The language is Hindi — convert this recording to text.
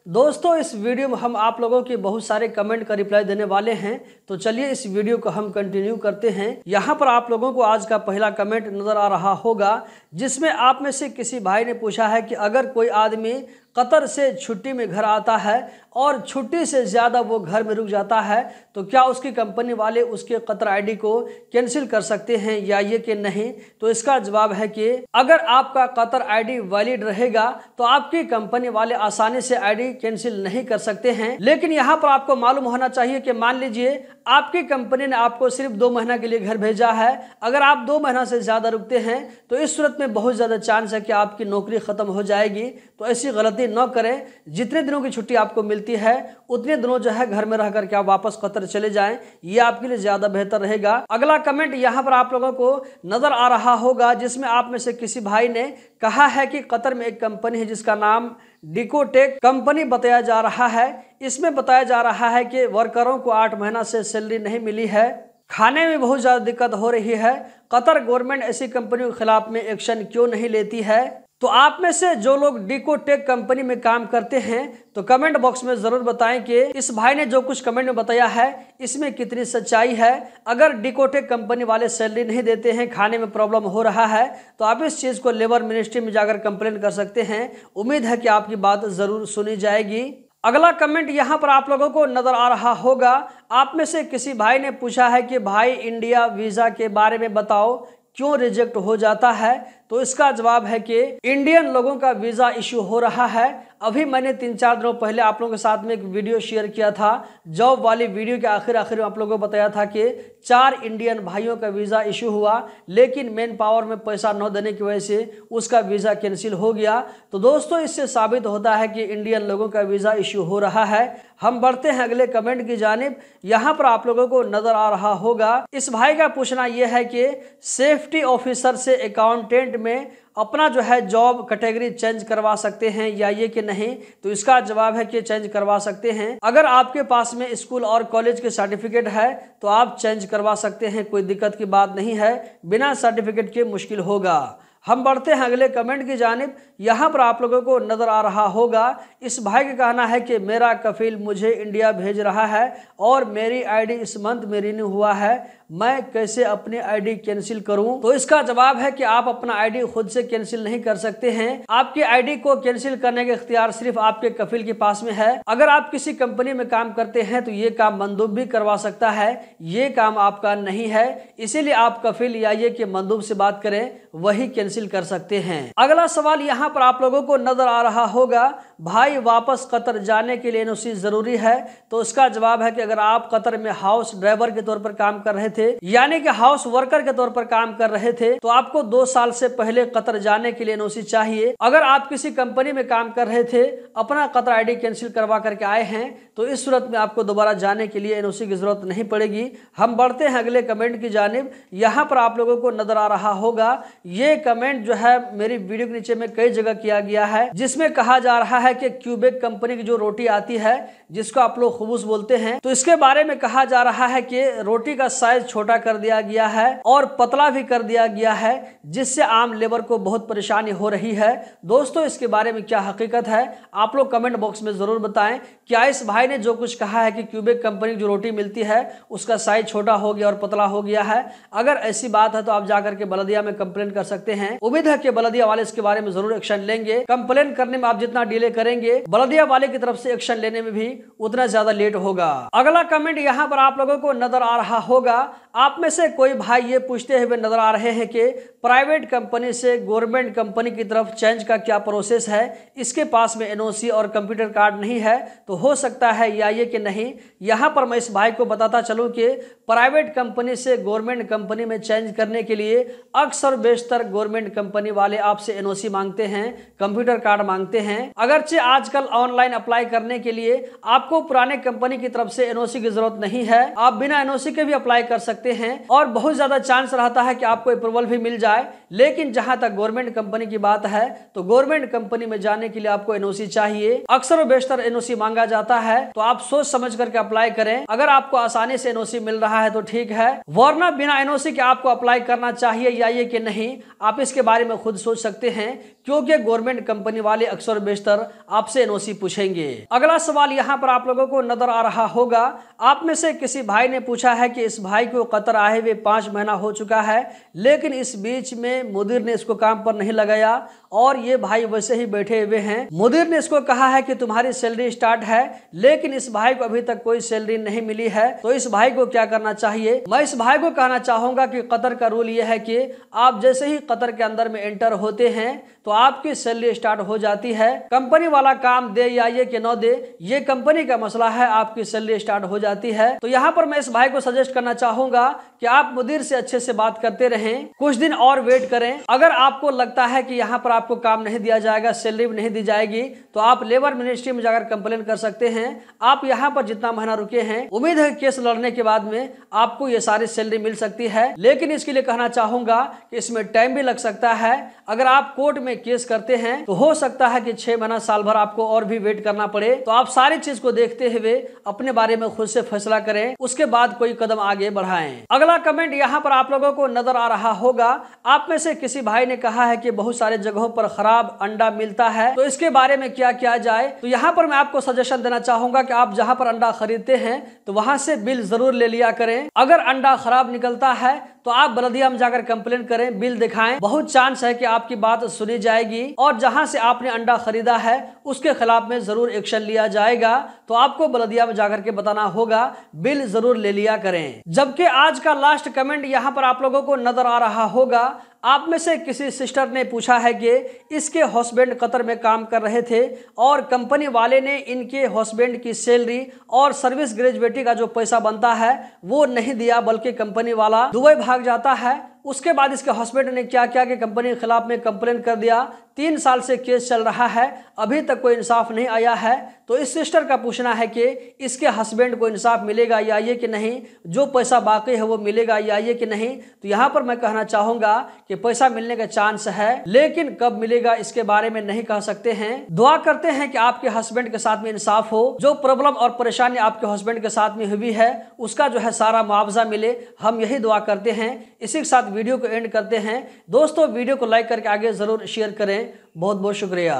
दोस्तों इस वीडियो में हम आप लोगों के बहुत सारे कमेंट का रिप्लाई देने वाले हैं, तो चलिए इस वीडियो को हम कंटिन्यू करते हैं। यहाँ पर आप लोगों को आज का पहला कमेंट नजर आ रहा होगा, जिसमें आप में से किसी भाई ने पूछा है कि अगर कोई आदमी कतर से छुट्टी में घर आता है और छुट्टी से ज़्यादा वो घर में रुक जाता है तो क्या उसकी कंपनी वाले उसके कतर आईडी को कैंसिल कर सकते हैं या ये कि नहीं। तो इसका जवाब है कि अगर आपका कतर आईडी वैलिड रहेगा तो आपकी कंपनी वाले आसानी से आईडी कैंसिल नहीं कर सकते हैं। लेकिन यहाँ पर आपको मालूम होना चाहिए कि मान लीजिए आपकी कंपनी ने आपको सिर्फ 2 महीना के लिए घर भेजा है, अगर आप 2 महीना से ज़्यादा रुकते हैं तो इस सूरत में बहुत ज़्यादा चांस है कि आपकी नौकरी ख़त्म हो जाएगी। तो ऐसी गलती न करें, जितने दिनों की छुट्टी आपको मिलती है उतने दिनों जो है घर में रह करके आप वापस कतर चले जाएं, ये आपके लिए ज्यादा बेहतर रहेगा। अगला कमेंट यहाँ पर आप लोगों को नजर आ रहा होगा, जिसमें आप में से किसी भाई ने कहा है कि कतर में एक कंपनी है जिसका नाम डिकोटेक कंपनी बताया जा रहा है। इसमें बताया जा रहा है कि वर्करों को 8 महीना से सैलरी नहीं मिली है, खाने में बहुत ज्यादा दिक्कत हो रही है। कतर गवर्नमेंट ऐसी कंपनियों के खिलाफ में एक्शन क्यों नहीं लेती है। तो आप में से जो लोग डिकोटेक कंपनी में काम करते हैं तो कमेंट बॉक्स में जरूर बताएं कि इस भाई ने जो कुछ कमेंट में बताया है इसमें कितनी सच्चाई है। अगर डिकोटेक कंपनी वाले सैलरी नहीं देते हैं, खाने में प्रॉब्लम हो रहा है, तो आप इस चीज को लेबर मिनिस्ट्री में जाकर कंप्लेन कर सकते हैं। उम्मीद है कि आपकी बात जरूर सुनी जाएगी। अगला कमेंट यहाँ पर आप लोगों को नजर आ रहा होगा, आप में से किसी भाई ने पूछा है कि भाई इंडिया वीजा के बारे में बताओ, क्यों रिजेक्ट हो जाता है। तो इसका जवाब है कि इंडियन लोगों का वीजा इशू हो रहा है। अभी मैंने 3-4 दिनों पहले आप लोगों के साथ में एक वीडियो शेयर किया था, जॉब वाली वीडियो के आखिर में आप लोगों को बताया था कि 4 इंडियन भाइयों का वीजा इशू हुआ, लेकिन मैन पावर में पैसा न देने की वजह से उसका वीजा कैंसिल हो गया। तो दोस्तों इससे साबित होता है कि इंडियन लोगों का वीजा इशू हो रहा है। हम बढ़ते हैं अगले कमेंट की जानिब। यहाँ पर आप लोगों को नजर आ रहा होगा, इस भाई का पूछना यह है कि सेफ्टी ऑफिसर से अकाउंटेंट में अपना जो है जॉब कैटेगरी चेंज करवा सकते हैं या ये कि नहीं। तो इसका जवाब है कि चेंज करवा सकते हैं। अगर आपके पास में स्कूल और कॉलेज के सर्टिफिकेट है तो आप चेंज करवा सकते हैं, कोई दिक्कत की बात नहीं है। बिना सर्टिफिकेट के मुश्किल होगा। हम बढ़ते हैं अगले कमेंट की जानिब। यहाँ पर आप लोगों को नजर आ रहा होगा, इस भाई का कहना है कि मेरा कफील मुझे इंडिया भेज रहा है और मेरी आईडी इस मंथ में रिन्यू हुआ है, मैं कैसे अपनी आईडी कैंसिल करूं। तो इसका जवाब है कि आप अपना आईडी खुद से कैंसिल नहीं कर सकते हैं। आपकी आईडी को कैंसिल करने का इख्तियार सिर्फ आपके कफील के पास में है। अगर आप किसी कंपनी में काम करते हैं तो ये काम मंदूब भी करवा सकता है, ये काम आपका नहीं है। इसीलिए आप कफील या ये कि मंदूब से बात करें, वही कैंसिल कर सकते हैं। अगला सवाल यहाँ पर आप लोगों को नजर आ रहा होगा, भाई वापस कतर जाने के लिए एनओसी जरूरी है। तो इसका जवाब है कि अगर आप कतर में हाउस ड्राइवर के तौर पर काम कर रहे थे, यानी कि हाउस वर्कर के तौर पर काम कर रहे थे, तो आपको 2 साल से पहले कतर जाने के लिए एनओसी चाहिए। अगर आप किसी कंपनी में काम कर रहे थे, अपना कतर आईडी कैंसिल करवा करके आए हैं, तो इस सूरत में आपको दोबारा जाने के लिए एनओसी की जरूरत नहीं पड़ेगी। हम बढ़ते हैं अगले कमेंट की जानिब। यहाँ पर आप लोगों को नजर आ रहा होगा, ये कमेंट जो है मेरी वीडियो के नीचे में कई जगह किया गया है, जिसमें कहा जा रहा है कि क्यूबेक कंपनी की जो रोटी आती है जिसको आप लोग खुबूस बोलते हैं, तो इसके बारे में कहा जा रहा है कि रोटी का साइज छोटा कर दिया गया है और पतला भी कर दिया गया है, जिससे आम लेबर को बहुत परेशानी हो रही है। दोस्तों इसके बारे में क्या हकीकत है, आप लोग कमेंट बॉक्स में जरूर बताएं। क्या इस भाई ने जो कुछ कहा है कि क्यूबेक कंपनी की जो रोटी मिलती है उसका साइज छोटा हो गया और पतला हो गया है? अगर ऐसी बात है तो आप जाकर के बलदिया में कंप्लेन कर सकते हैं। उम्मीद है कि बलदिया वाले इसके बारे में जरूर एक्शन लेंगे। कंप्लेन करने में आप जितना डिले करेंगे, बलदिया वाले की तरफ से एक्शन लेने में भी उतना ज्यादा लेट होगा। अगला कमेंट यहाँ पर आप लोगों को नजर आ रहा होगा, आप में से कोई भाई ये पूछते हुए नजर आ रहे हैं कि प्राइवेट कंपनी से गवर्नमेंट कंपनी की तरफ चेंज का क्या प्रोसेस है। इसके पास में एनओसी और कंप्यूटर कार्ड नहीं है, तो हो सकता है या ये कि नहीं। यहाँ पर मैं इस भाई को बताता चलूं कि प्राइवेट कंपनी से गवर्नमेंट कंपनी में चेंज करने के लिए अक्सर बेशतर गवर्नमेंट कंपनी वाले आपसे एनओसी मांगते हैं, कंप्यूटर कार्ड मांगते हैं। अगरचे आजकल ऑनलाइन अप्लाई करने के लिए आपको पुराने कंपनी की तरफ से एनओसी की जरूरत नहीं है, आप बिना एनओसी के भी अप्लाई कर सकते हैं और बहुत ज्यादा चांस रहता है कि आपको अप्रूवल भी मिल जाए। लेकिन जहां तक गवर्नमेंट कंपनी की बात है तो गवर्नमेंट कंपनी में जाने के लिए आपको एनओसी चाहिए। अक्सर और बेशतर एनओसी मांगा जाता है, तो आप सोच समझ करके अप्लाई करें। अगर आपको आसानी से एनओसी मिल रहा है तो ठीक है, वरना बिना एनओसी के आपको अप्लाई करना चाहिए या ये कि नहीं, आप इसके बारे में खुद सोच सकते हैं, क्योंकि गवर्नमेंट कंपनी वाले अक्सर बेशतर आपसे एनओसी पूछेंगे। अगला सवाल यहाँ पर आप लोगों को नजर आ रहा होगा, आप में से किसी भाई ने पूछा है कि इस भाई को कतर आए हुए 5 महीना हो चुका है, लेकिन इस बीच में मुदीर ने इसको काम पर नहीं लगाया और ये भाई वैसे ही बैठे हुए हैं। मुदीर ने इसको कहा है कि तुम्हारी सैलरी स्टार्ट है, लेकिन इस भाई को अभी तक कोई सैलरी नहीं मिली है। तो इस भाई को क्या करना चाहिए? मैं इस भाई को कहना चाहूंगा कि कतर का रूल यह है कि आप जैसे ही कतर के अंदर में एंटर होते हैं तो आपकी सैलरी स्टार्ट हो जाती है। कंपनी वाला काम दे या ये कि न दे, ये कंपनी का मसला है, आपकी सैलरी स्टार्ट हो जाती है। तो यहाँ पर मैं इस भाई को सजेस्ट करना चाहूंगा कि आप मुदीर से अच्छे से बात करते रहें, कुछ दिन और वेट करें। अगर आपको लगता है कि यहाँ पर आपको काम नहीं दिया जाएगा, सैलरी भी नहीं दी जाएगी, तो आप लेबर मिनिस्ट्री में जाकर कंप्लेन कर सकते हैं। आप यहाँ पर जितना महीना रुके हैं, उम्मीद है केस लड़ने के बाद में आपको ये सारी सैलरी मिल सकती है। लेकिन इसके लिए कहना चाहूंगा कि इसमें टाइम भी लग सकता है। अगर आप कोर्ट में केस करते हैं तो हो सकता है कि 6 महीना साल भर आपको और भी वेट करना पड़े। तो आप सारी चीज को देखते हुए अपने बारे में खुद से फैसला करें, उसके बाद कोई कदम आगे बढ़ाएं। अगला कमेंट यहाँ पर आप लोगों को नजर आ रहा होगा, आप में से किसी भाई ने कहा है कि बहुत सारे जगहों पर खराब अंडा मिलता है, तो इसके बारे में क्या किया जाए। तो यहाँ पर मैं आपको सजेशन देना चाहूंगा कि आप जहाँ पर अंडा खरीदते हैं तो वहां से बिल जरूर ले लिया करें। अगर अंडा खराब निकलता है तो आप बलदिया में जाकर कंप्लेन करें, बिल दिखाएं, बहुत चांस है कि आपकी बात सुनी जाएगी और जहां से आपने अंडा खरीदा है उसके खिलाफ में जरूर एक्शन लिया जाएगा। तो आपको बलदिया में जाकर के बताना होगा, बिल जरूर ले लिया करें। जबकि आज का लास्ट कमेंट यहाँ पर आप लोगों को नजर आ रहा होगा, आप में से किसी सिस्टर ने पूछा है कि इसके हस्बैंड कतर में काम कर रहे थे और कंपनी वाले ने इनके हस्बैंड की सैलरी और सर्विस ग्रेजुएटी का जो पैसा बनता है वो नहीं दिया, बल्कि कंपनी वाला दुबई भाग जाता है। उसके बाद इसके हस्बैंड ने क्या किया कि कंपनी के खिलाफ में कंप्लेन कर दिया। 3 साल से केस चल रहा है, अभी तक कोई इंसाफ नहीं आया है। तो इस सिस्टर का पूछना है कि इसके हस्बैंड को इंसाफ मिलेगा या ये कि नहीं, जो पैसा बाकी है वो मिलेगा या ये कि नहीं। तो यहाँ पर मैं कहना चाहूंगा कि पैसा मिलने का चांस है, लेकिन कब मिलेगा इसके बारे में नहीं कह सकते हैं। दुआ करते हैं कि आपके हस्बैंड के साथ में इंसाफ हो, जो प्रॉब्लम और परेशानी आपके हस्बैंड के साथ में हुई है उसका जो है सारा मुआवजा मिले, हम यही दुआ करते हैं। इसी के साथ वीडियो को एंड करते हैं। दोस्तों वीडियो को लाइक करके आगे जरूर शेयर करें। बहुत बहुत शुक्रिया।